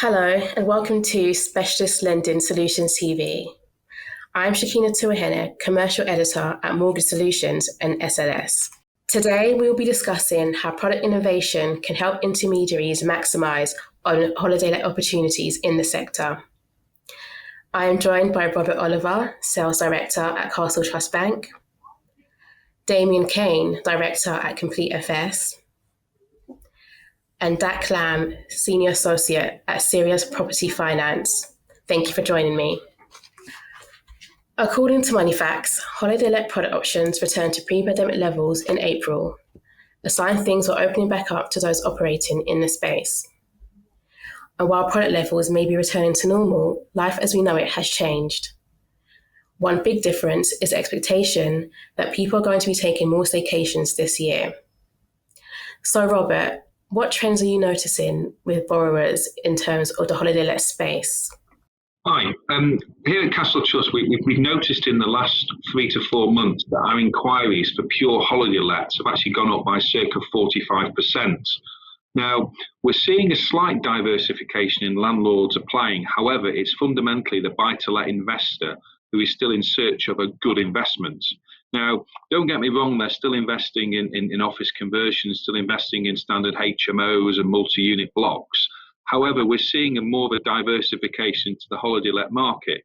Hello and welcome to Specialist Lending Solutions TV. I'm Shakina Tuahene, Commercial Editor at Mortgage Solutions and SLS. Today we will be discussing how product innovation can help intermediaries maximise on holiday-let opportunities in the sector. I am joined by Robert Oliver, Sales Director at Castle Trust Bank, Damian Cain, Director at Complete FS, and Dak Lamb, Senior Associate at Sirius Property Finance. Thank you for joining me. According to Moneyfacts, holiday-let product options returned to pre-pandemic levels in April, a sign things were opening back up to those operating in the space. And while product levels may be returning to normal, life as we know it has changed. One big difference is the expectation that people are going to be taking more staycations this year. So Robert, what trends are you noticing with borrowers in terms of the holiday-let space? Hi. Here at Castle Trust, we've noticed in the last 3 to 4 months that our inquiries for pure holiday lets have actually gone up by circa 45%. Now, we're seeing a slight diversification in landlords applying. However, it's fundamentally the buy-to-let investor who is still in search of a good investment. Now, don't get me wrong, they're still investing in office conversions, still investing in standard HMOs and multi-unit blocks. However, we're seeing more of a diversification to the holiday-let market.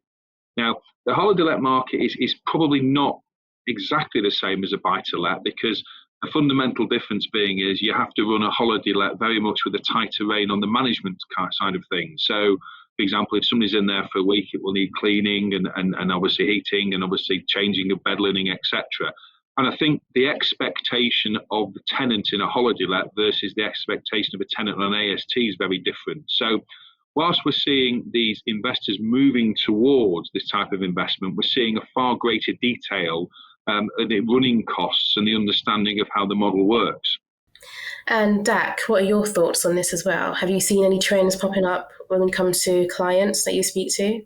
Now, the holiday-let market is probably not exactly the same as a buy-to-let, because the fundamental difference being is you have to run a holiday-let very much with a tighter rein on the management side of things. So, for example, if somebody's in there for a week, it will need cleaning and obviously heating and obviously changing of bed linen, etc. And I think the expectation of the tenant in a holiday let versus the expectation of a tenant on an AST is very different. So whilst we're seeing these investors moving towards this type of investment, we're seeing a far greater detail in the running costs and the understanding of how the model works. And Dak, what are your thoughts on this as well? Have you seen any trends popping up when it comes to clients that you speak to?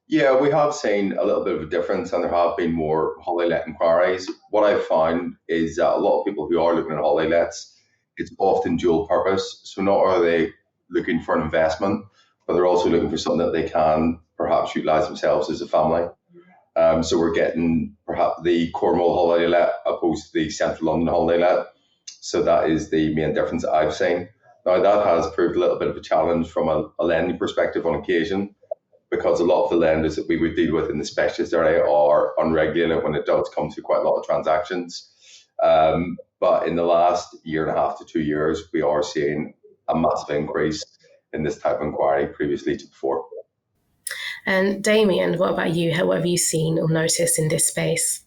Yeah, we have seen a little bit of a difference, and there have been more holiday-let inquiries. What I've found is that a lot of people who are looking at holiday-lets, it's often dual purpose. So not are they looking for an investment, but they're also looking for something that they can perhaps utilise themselves as a family. So we're getting perhaps the Cornwall holiday-let opposed to the Central London holiday-let. So that is the main difference that I've seen. Now, that has proved a little bit of a challenge from a lending perspective on occasion, because a lot of the lenders that we would deal with in the specialist area are unregulated when it does come to quite a lot of transactions. But in the last 1.5 to 2 years, we are seeing a massive increase in this type of inquiry previously to before. And Damian, what about you? What have you seen or noticed in this space?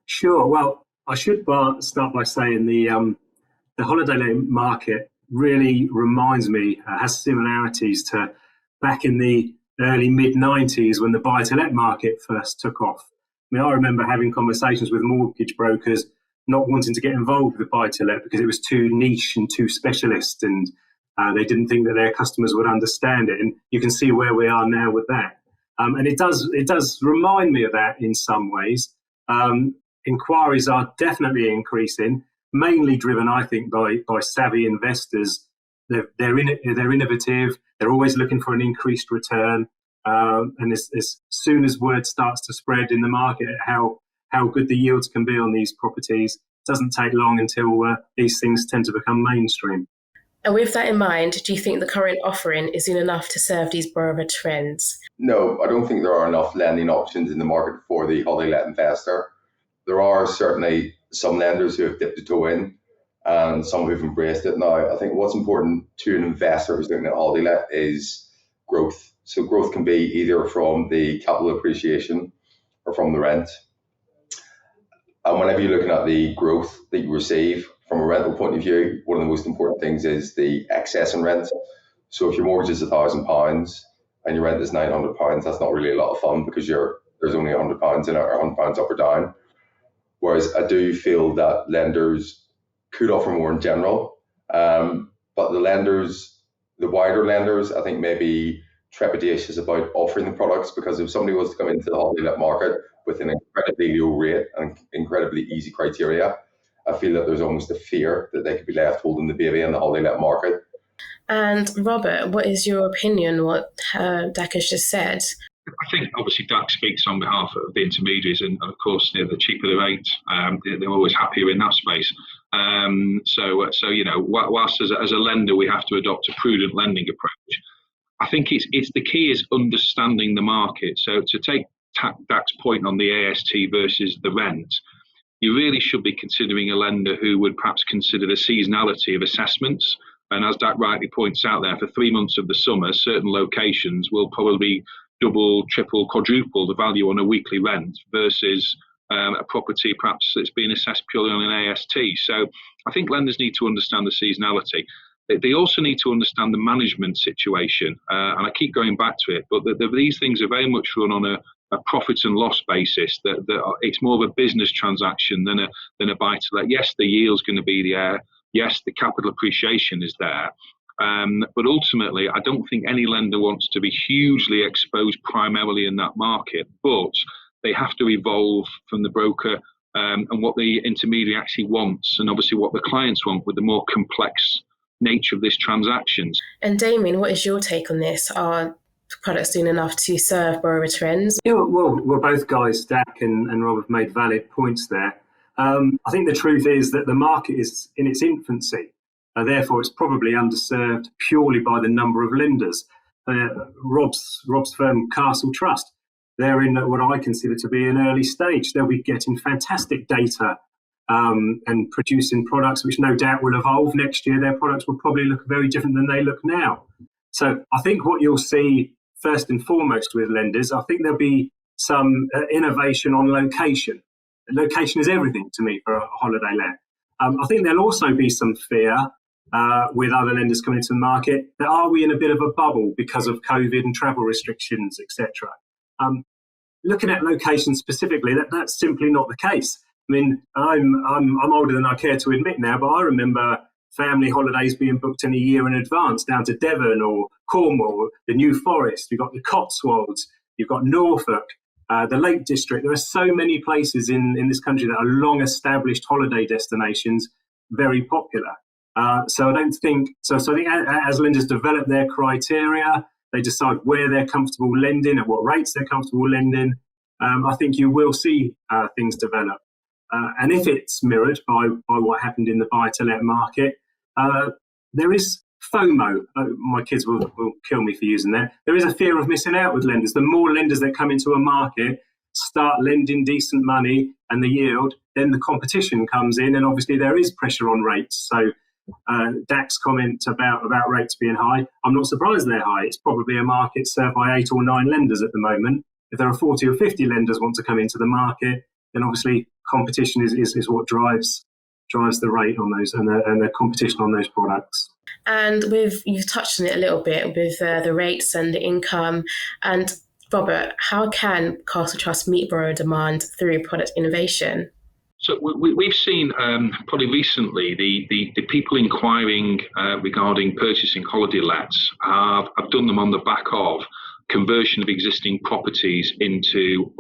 Sure. Well, I should start by saying the holiday let market really reminds me, has similarities to back in the early mid-90s when the buy-to-let market first took off. I mean, I remember having conversations with mortgage brokers not wanting to get involved with buy-to-let because it was too niche and too specialist, and they didn't think that their customers would understand it. And you can see where we are now with that. And it does remind me of that in some ways. Inquiries are definitely increasing, mainly driven, I think, by savvy investors. They're innovative. They're always looking for an increased return. And as soon as word starts to spread in the market how good the yields can be on these properties, it doesn't take long until these things tend to become mainstream. And with that in mind, do you think the current offering is doing enough to serve these borrower trends? No, I don't think there are enough lending options in the market for the holiday-let investor. There are certainly some lenders who have dipped a toe in and some who've embraced it. Now, I think what's important to an investor who's looking at holiday-let is growth. So growth can be either from the capital appreciation or from the rent. And whenever you're looking at the growth that you receive from a rental point of view, one of the most important things is the excess in rent. So if your mortgage is £1,000 and your rent is £900, that's not really a lot of fun because there's only £100 in it or £100 up or down. Whereas I do feel that lenders could offer more in general, but the wider lenders, I think maybe trepidatious about offering the products, because if somebody was to come into the holiday-let market with an incredibly low rate and incredibly easy criteria, I feel that there's almost a fear that they could be left holding the baby in the holiday-let market. And Robert, what is your opinion what Dak has just said? I think obviously DAC speaks on behalf of the intermediaries, and of course, the cheaper the rate, they're always happier in that space. So whilst as a lender we have to adopt a prudent lending approach, I think it's the key is understanding the market. So to take DAC's point on the AST versus the rent, you really should be considering a lender who would perhaps consider the seasonality of assessments. And as DAC rightly points out there, for 3 months of the summer, certain locations will probably double, triple, quadruple the value on a weekly rent versus a property perhaps that's being assessed purely on an AST. So I think lenders need to understand the seasonality. They also need to understand the management situation. And I keep going back to it, but these things are very much run on a profit and loss basis. That it's more of a business transaction than a buy-to-let. Yes, the yield's going to be there. Yes, the capital appreciation is there. But ultimately, I don't think any lender wants to be hugely exposed primarily in that market. But they have to evolve from the broker and what the intermediary actually wants, and obviously what the clients want with the more complex nature of this transactions. And Damian, what is your take on this? Are products doing enough to serve borrower trends? Yeah, well, both guys, Dak and Rob, have made valid points there. I think the truth is that the market is in its infancy. Therefore, it's probably underserved purely by the number of lenders. Rob's firm, Castle Trust, they're in what I consider to be an early stage. They'll be getting fantastic data and producing products which no doubt will evolve next year. Their products will probably look very different than they look now. So I think what you'll see first and foremost with lenders, I think there'll be some innovation on location. Location is everything to me for a holiday let. I think there'll also be some fear with other lenders coming into the market that are we in a bit of a bubble because of COVID and travel restrictions, etc. Looking at location specifically, that's simply not the case. I mean, I'm older than I care to admit now, but I remember family holidays being booked in a year in advance down to Devon or Cornwall, the New Forest. You've got the Cotswolds, you've got Norfolk, the Lake District. There are so many places in this country that are long-established holiday destinations, very popular. So I think as lenders develop their criteria, they decide where they're comfortable lending, at what rates they're comfortable lending. I think you will see things develop. And if it's mirrored by what happened in the buy-to-let market, there is FOMO. My kids will kill me for using that. There is a fear of missing out with lenders. The more lenders that come into a market start lending decent money and the yield, then the competition comes in, and obviously there is pressure on rates. So Dak's comment about rates being high, I'm not surprised they're high. It's probably a market served by 8 or 9 lenders at the moment. If there are 40 or 50 lenders want to come into the market, then obviously competition is what drives the rate on those and the competition on those products. And you've touched on it a little bit with the rates and the income. And Robert, how can Castle Trust meet borrower demand through product innovation? So we've seen probably recently the people inquiring regarding purchasing holiday lets have done them on the back of conversion of existing properties into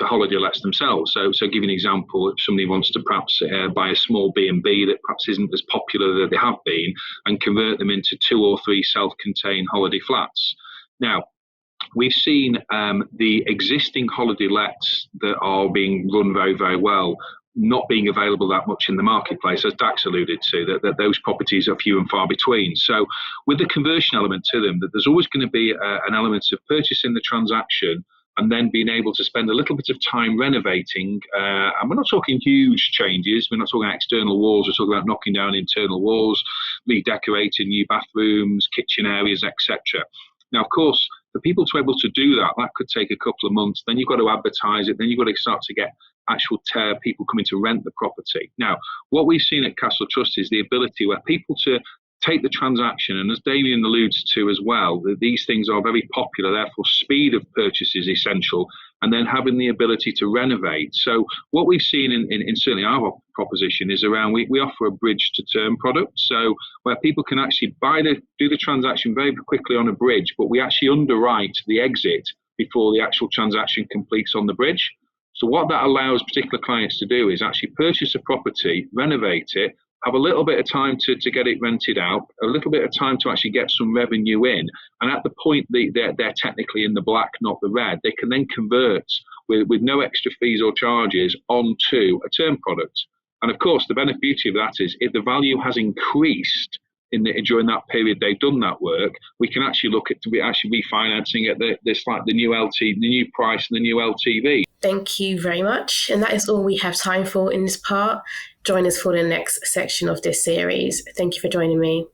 holiday lets themselves. So give you an example, if somebody wants to perhaps buy a small B&B that perhaps isn't as popular as they have been and convert them into 2 or 3 self-contained holiday flats. Now, we've seen the existing holiday lets that are being run very, very well not being available that much in the marketplace, as Dax alluded to, that those properties are few and far between. So with the conversion element to them, that there's always going to be an element of purchasing the transaction and then being able to spend a little bit of time renovating. And we're not talking huge changes. We're not talking about external walls. We're talking about knocking down internal walls, redecorating new bathrooms, kitchen areas, etc. Now, of course, for people to be able to do that, that could take a couple of months. Then you've got to advertise it. Then you've got to start to get actual people coming to rent the property. Now, what we've seen at Castle Trust is the ability where people to take the transaction, and as Damian alludes to as well, that these things are very popular, therefore speed of purchase is essential, and then having the ability to renovate. So what we've seen in certainly our proposition is around, we offer a bridge to term product, so where people can actually do the transaction very quickly on a bridge, but we actually underwrite the exit before the actual transaction completes on the bridge. So what that allows particular clients to do is actually purchase a property, renovate it, have a little bit of time to get it rented out, a little bit of time to actually get some revenue in. And at the point they're technically in the black, not the red, they can then convert with no extra fees or charges onto a term product. And of course, the beauty of that is if the value has increased during that period they've done that work, we can actually look at refinancing at the new price and the new LTV. Thank you very much. And that is all we have time for in this part. Join us for the next section of this series. Thank you for joining me.